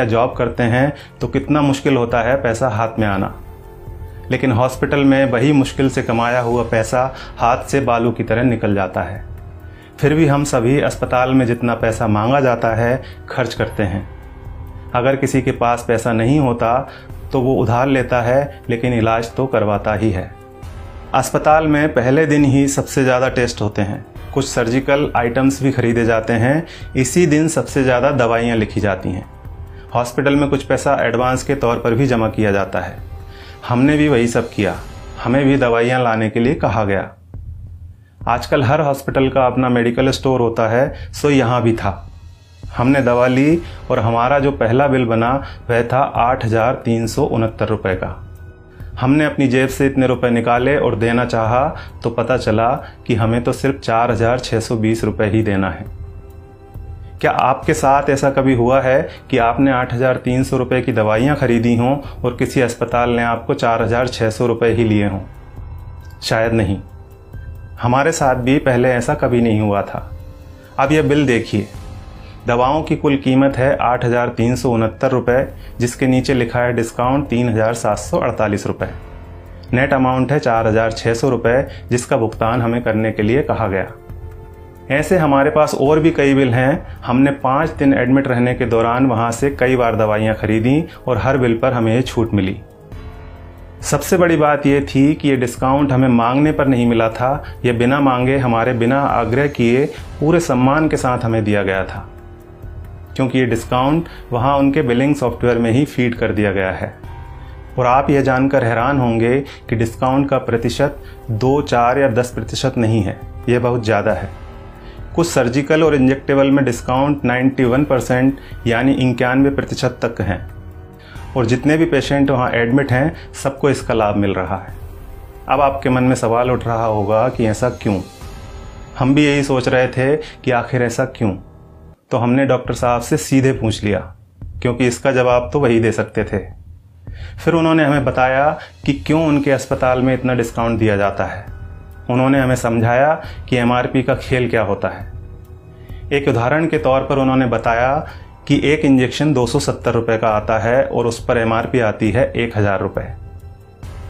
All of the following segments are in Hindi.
या जॉब करते हैं तो कितना मुश्किल होता है पैसा हाथ में आना, लेकिन हॉस्पिटल में वही मुश्किल से कमाया हुआ पैसा हाथ से बालू की तरह निकल जाता है। फिर भी हम सभी अस्पताल में जितना पैसा मांगा जाता है खर्च करते हैं। अगर किसी के पास पैसा नहीं होता तो वो उधार लेता है, लेकिन इलाज तो करवाता ही है। अस्पताल में पहले दिन ही सबसे ज़्यादा टेस्ट होते हैं, कुछ सर्जिकल आइटम्स भी खरीदे जाते हैं, इसी दिन सबसे ज़्यादा दवाइयाँ लिखी जाती हैं। हॉस्पिटल में कुछ पैसा एडवांस के तौर पर भी जमा किया जाता है। हमने भी वही सब किया, हमें भी दवाइयाँ लाने के लिए कहा गया। आजकल हर हॉस्पिटल का अपना मेडिकल स्टोर होता है, सो यहाँ भी था। हमने दवा ली और हमारा जो पहला बिल बना वह था 8,369 रुपये का। हमने अपनी जेब से इतने रुपए निकाले और देना चाहा तो पता चला कि हमें तो सिर्फ 4,620 रुपये ही देना है। क्या आपके साथ ऐसा कभी हुआ है कि आपने 8,300 रुपये की दवाइयाँ खरीदी हों और किसी अस्पताल ने आपको 4,600 रुपये ही लिए हों? शायद नहीं। हमारे साथ भी पहले ऐसा कभी नहीं हुआ था। अब यह बिल देखिए, दवाओं की कुल कीमत है 8,369 रुपये, जिसके नीचे लिखा है डिस्काउंट 3,748 रुपये। नेट अमाउंट है 4,600 रुपये, जिसका भुगतान हमें करने के लिए कहा गया। ऐसे हमारे पास और भी कई बिल हैं। हमने 5 दिन एडमिट रहने के दौरान वहाँ से कई बार दवाइयाँ खरीदी और हर बिल पर हमें छूट मिली। सबसे बड़ी बात यह थी कि ये डिस्काउंट हमें मांगने पर नहीं मिला था, यह बिना मांगे हमारे बिना आग्रह किए पूरे सम्मान के साथ हमें दिया गया था, क्योंकि ये डिस्काउंट वहाँ उनके बिलिंग सॉफ्टवेयर में ही फीड कर दिया गया है। और आप यह जानकर हैरान होंगे कि डिस्काउंट का प्रतिशत 2, 4 या 10% नहीं है, यह बहुत ज़्यादा है। कुछ सर्जिकल और इंजेक्टेबल में डिस्काउंट 91% यानी 91% तक हैं, और जितने भी पेशेंट वहाँ एडमिट हैं सबको इसका लाभ मिल रहा है। अब आपके मन में सवाल उठ रहा होगा कि ऐसा क्यों? हम भी यही सोच रहे थे कि आखिर ऐसा क्यों। तो हमने डॉक्टर साहब से सीधे पूछ लिया, क्योंकि इसका जवाब तो वही दे सकते थे। फिर उन्होंने हमें बताया कि क्यों उनके अस्पताल में इतना डिस्काउंट दिया जाता है। उन्होंने हमें समझाया कि एमआरपी का खेल क्या होता है। एक उदाहरण के तौर पर उन्होंने बताया कि एक इंजेक्शन 270 रुपये का आता है और उस पर एमआरपी आती है 1,000 रुपये।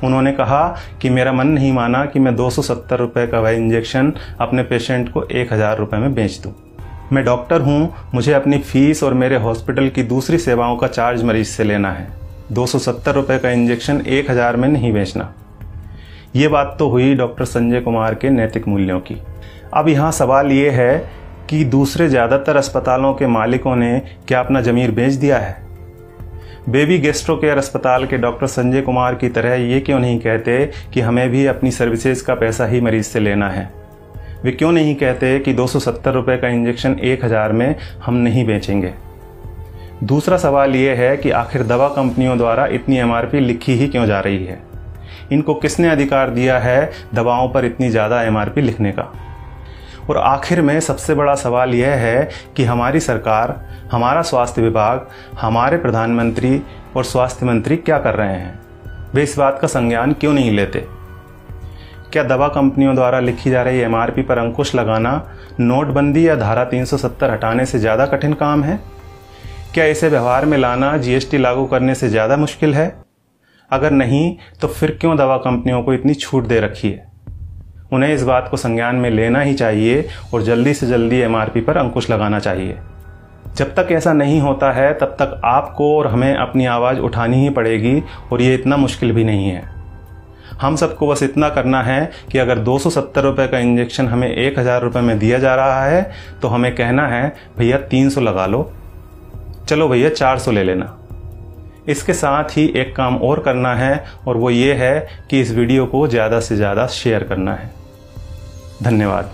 उन्होंने कहा कि मेरा मन नहीं माना कि मैं 270 रुपये का वह इंजेक्शन अपने पेशेंट को 1,000 रुपये में बेच दूँ। मैं डॉक्टर हूँ, मुझे अपनी फीस और मेरे हॉस्पिटल की दूसरी सेवाओं का चार्ज मरीज से लेना है। 270 रुपये का इंजेक्शन 1,000 में नहीं बेचना। ये बात तो हुई डॉक्टर संजय कुमार के नैतिक मूल्यों की। अब यहाँ सवाल ये है कि दूसरे ज़्यादातर अस्पतालों के मालिकों ने क्या अपना ज़मीर बेच दिया है? बेबी गैस्ट्रो केयर अस्पताल के डॉक्टर संजय कुमार की तरह ये क्यों नहीं कहते कि हमें भी अपनी सर्विसेज का पैसा ही मरीज से लेना है? वे क्यों नहीं कहते कि 270 रुपये का इंजेक्शन 1,000 में हम नहीं बेचेंगे? दूसरा सवाल ये है कि आखिर दवा कंपनियों द्वारा इतनी एमआरपी लिखी ही क्यों जा रही है? इनको किसने अधिकार दिया है दवाओं पर इतनी ज़्यादा एमआरपी लिखने का? और आखिर में सबसे बड़ा सवाल यह है कि हमारी सरकार, हमारा स्वास्थ्य विभाग, हमारे प्रधानमंत्री और स्वास्थ्य मंत्री क्या कर रहे हैं? वे इस बात का संज्ञान क्यों नहीं लेते? क्या दवा कंपनियों द्वारा लिखी जा रही एमआरपी पर अंकुश लगाना नोटबंदी या धारा 370 हटाने से ज़्यादा कठिन काम है? क्या इसे व्यवहार में लाना जीएसटी लागू करने से ज़्यादा मुश्किल है? अगर नहीं तो फिर क्यों दवा कंपनियों को इतनी छूट दे रखी है? उन्हें इस बात को संज्ञान में लेना ही चाहिए और जल्दी से जल्दी एमआरपी पर अंकुश लगाना चाहिए। जब तक ऐसा नहीं होता है तब तक आपको और हमें अपनी आवाज़ उठानी ही पड़ेगी, और ये इतना मुश्किल भी नहीं है। हम सबको बस इतना करना है कि अगर 270 रुपये का इंजेक्शन हमें 1,000 रुपये में दिया जा रहा है तो हमें कहना है भैया 300 लगा लो, चलो भैया 400 ले लेना। इसके साथ ही एक काम और करना है, और वो ये है कि इस वीडियो को ज़्यादा से ज़्यादा शेयर करना है। धन्यवाद।